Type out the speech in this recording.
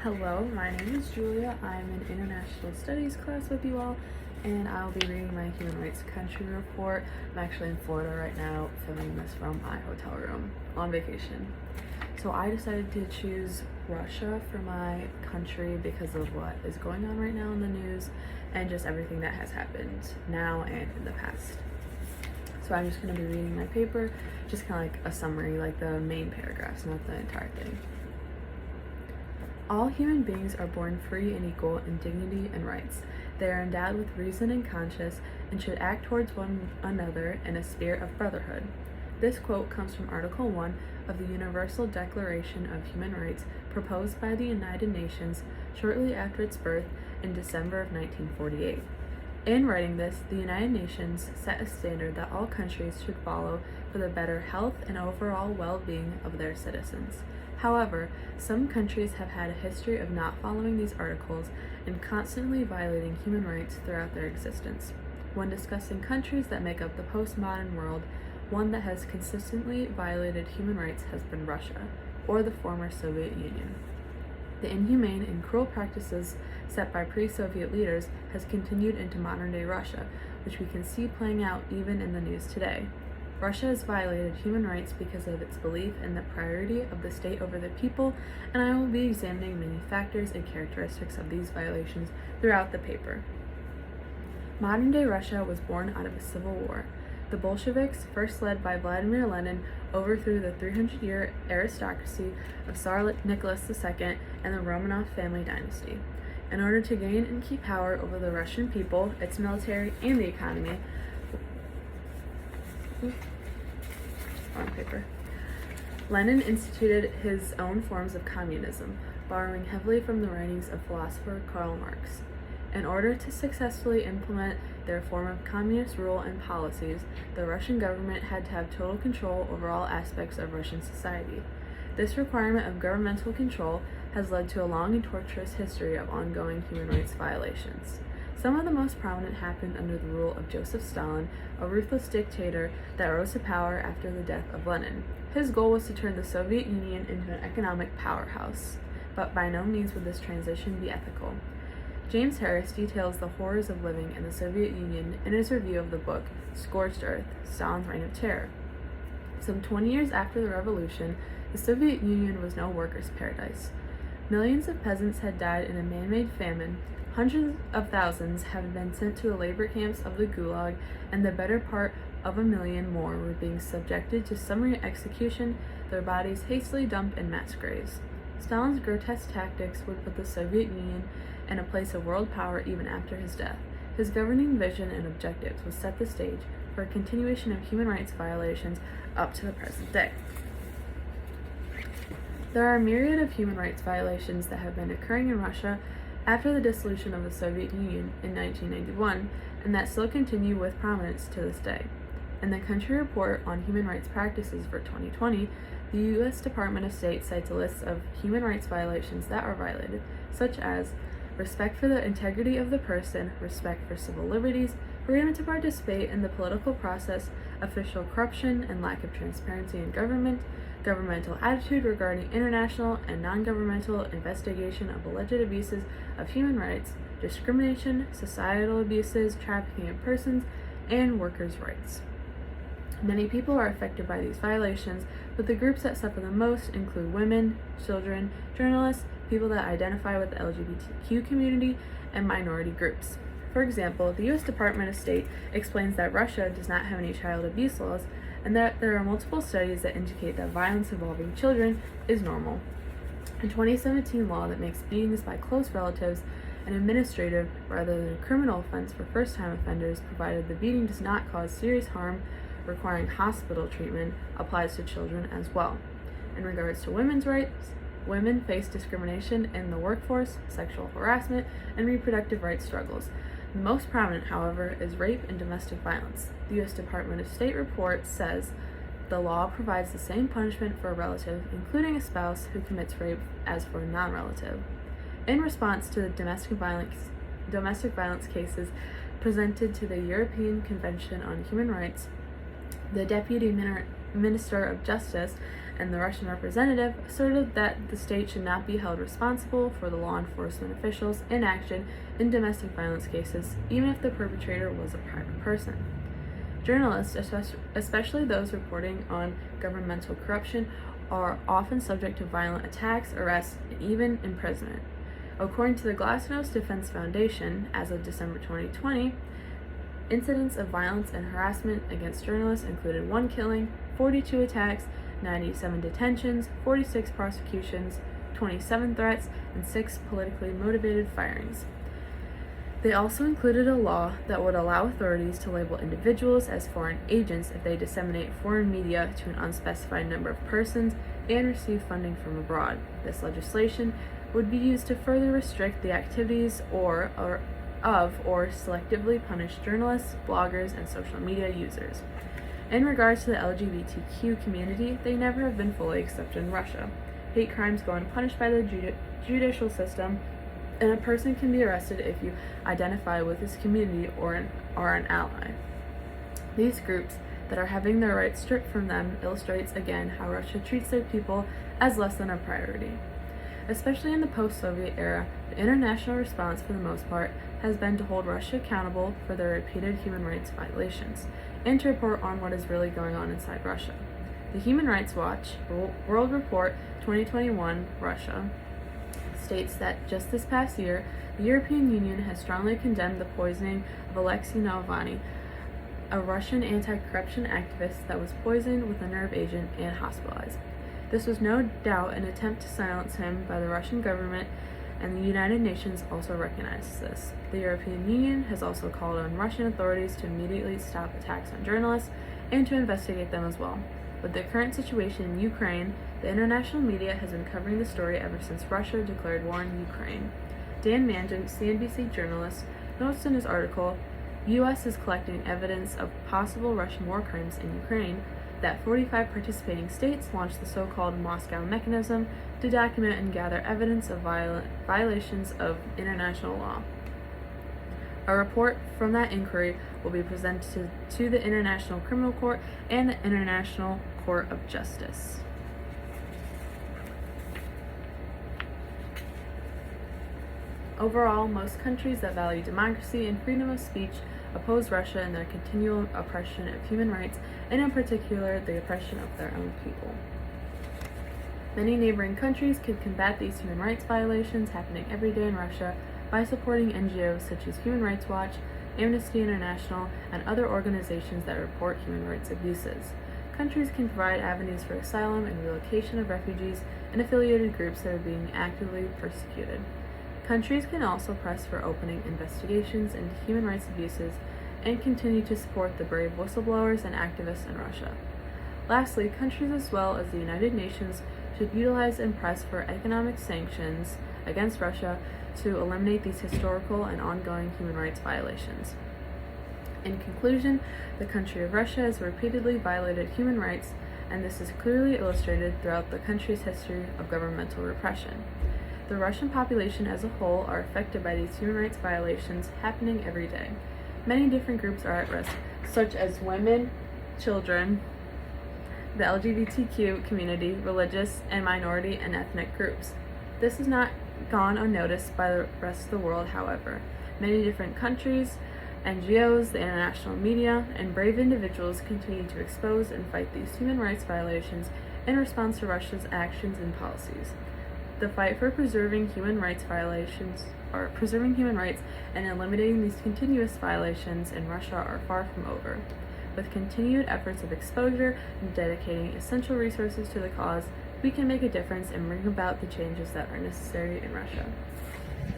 Hello, my name is Julia. I'm in International Studies class with you all, and I'll be reading my Human Rights Country Report. I'm actually in Florida right now, filming this from my hotel room on vacation. So I decided to choose Russia for my country because of what is going on right now in the news and just everything that has happened now and in the past. So I'm just going to be reading my paper, just kind of like a summary, like the main paragraphs, not the entire thing. All human beings are born free and equal in dignity and rights. They are endowed with reason and conscience and should act towards one another in a spirit of brotherhood. This quote comes from Article 1 of the Universal Declaration of Human Rights proposed by the United Nations shortly after its birth in December of 1948. In writing this, the United Nations set a standard that all countries should follow for the better health and overall well-being of their citizens. However, some countries have had a history of not following these articles and constantly violating human rights throughout their existence. When discussing countries that make up the postmodern world, one that has consistently violated human rights has been Russia, or the former Soviet Union. The inhumane and cruel practices set by pre-Soviet leaders has continued into modern-day Russia, which we can see playing out even in the news today. Russia has violated human rights because of its belief in the priority of the state over the people, and I will be examining many factors and characteristics of these violations throughout the paper. Modern-day Russia was born out of a civil war. The Bolsheviks, first led by Vladimir Lenin, overthrew the 300-year aristocracy of Tsar Nicholas II and the Romanov family dynasty. In order to gain and keep power over the Russian people, its military, and the economy, Lenin instituted his own forms of communism, borrowing heavily from the writings of philosopher Karl Marx. In order to successfully implement their form of communist rule and policies, the Russian government had to have total control over all aspects of Russian society. This requirement of governmental control has led to a long and torturous history of ongoing human rights violations. Some of the most prominent happened under the rule of Joseph Stalin, a ruthless dictator that rose to power after the death of Lenin. His goal was to turn the Soviet Union into an economic powerhouse, but by no means would this transition be ethical. James Harris details the horrors of living in the Soviet Union in his review of the book Scorched Earth, Stalin's Reign of Terror. Some 20 years after the revolution, the Soviet Union was no workers' paradise. Millions of peasants had died in a man-made famine. Hundreds of thousands have been sent to the labor camps of the Gulag, and the better part of 1 million more were being subjected to summary execution, their bodies hastily dumped in mass graves. Stalin's grotesque tactics would put the Soviet Union in a place of world power even after his death. His governing vision and objectives would set the stage for a continuation of human rights violations up to the present day. There are a myriad of human rights violations that have been occurring in Russia after the dissolution of the Soviet Union in 1991, and that still continue with prominence to this day. In the Country Report on Human Rights Practices for 2020, the U.S. Department of State cites a list of human rights violations that are violated, such as respect for the integrity of the person, respect for civil liberties, freedom to participate in the political process, official corruption and lack of transparency in government, governmental attitude regarding international and non-governmental investigation of alleged abuses of human rights, discrimination, societal abuses, trafficking in persons, and workers' rights. Many people are affected by these violations, but the groups that suffer the most include women, children, journalists, people that identify with the LGBTQ community, and minority groups. For example, the U.S. Department of State explains that Russia does not have any child abuse laws, and that there are multiple studies that indicate that violence involving children is normal. A 2017 law that makes beatings by close relatives an administrative rather than a criminal offense for first-time offenders, provided the beating does not cause serious harm requiring hospital treatment, applies to children as well. In regards to women's rights, women face discrimination in the workforce, sexual harassment, and reproductive rights struggles. The most prominent, however, is rape and domestic violence. The U.S. Department of State report says the law provides the same punishment for a relative, including a spouse who commits rape, as for a non-relative. In response to the domestic violence cases presented to the European Convention on Human Rights, the Deputy Minister of Justice and the Russian representative asserted that the state should not be held responsible for the law enforcement officials' inaction in domestic violence cases, even if the perpetrator was a private person. Journalists, especially those reporting on governmental corruption, are often subject to violent attacks, arrests, and even imprisonment. According to the Glasnost Defense Foundation, as of December 2020, incidents of violence and harassment against journalists included 1 killing, 42 attacks, 97 detentions, 46 prosecutions, 27 threats, and 6 politically motivated firings. They also included a law that would allow authorities to label individuals as foreign agents if they disseminate foreign media to an unspecified number of persons and receive funding from abroad. This legislation would be used to further restrict the activities or selectively punish journalists, bloggers, and social media users. In regards to the LGBTQ community, they never have been fully accepted in Russia. Hate crimes go unpunished by the judicial system, and a person can be arrested if you identify with this community or are an ally. These groups that are having their rights stripped from them illustrates again how Russia treats their people as less than a priority. Especially in the post-Soviet era, the international response for the most part has been to hold Russia accountable for their repeated human rights violations and to report on what is really going on inside Russia. The Human Rights Watch World Report 2021 Russia states that just this past year, the European Union has strongly condemned the poisoning of Alexei Navalny, a Russian anti-corruption activist that was poisoned with a nerve agent and hospitalized. This was no doubt an attempt to silence him by the Russian government, and the United Nations also recognizes this. The European Union has also called on Russian authorities to immediately stop attacks on journalists and to investigate them as well. With the current situation in Ukraine, the international media has been covering the story ever since Russia declared war on Ukraine. Dan Mangan, CNBC journalist, notes in his article, U.S. is collecting evidence of possible Russian war crimes in Ukraine, that 45 participating states launched the so-called Moscow Mechanism to document and gather evidence of violations of international law. A report from that inquiry will be presented to the International Criminal Court and the International Court of Justice. Overall, most countries that value democracy and freedom of speech oppose Russia in their continual oppression of human rights, and in particular, the oppression of their own people. Many neighboring countries could combat these human rights violations happening every day in Russia by supporting NGOs such as Human Rights Watch, Amnesty International, and other organizations that report human rights abuses. Countries can provide avenues for asylum and relocation of refugees and affiliated groups that are being actively persecuted. Countries can also press for opening investigations into human rights abuses and continue to support the brave whistleblowers and activists in Russia. Lastly, countries as well as the United Nations should utilize and press for economic sanctions against Russia to eliminate these historical and ongoing human rights violations. In conclusion, the country of Russia has repeatedly violated human rights, and this is clearly illustrated throughout the country's history of governmental repression. The Russian population as a whole are affected by these human rights violations happening every day. Many different groups are at risk, such as women, children, the LGBTQ community, religious and minority and ethnic groups. This has not gone unnoticed by the rest of the world, however. Many different countries, NGOs, the international media, and brave individuals continue to expose and fight these human rights violations in response to Russia's actions and policies. The fight for preserving human rights and eliminating these continuous violations in Russia are far from over. With continued efforts of exposure and dedicating essential resources to the cause, we can make a difference and bring about the changes that are necessary in Russia.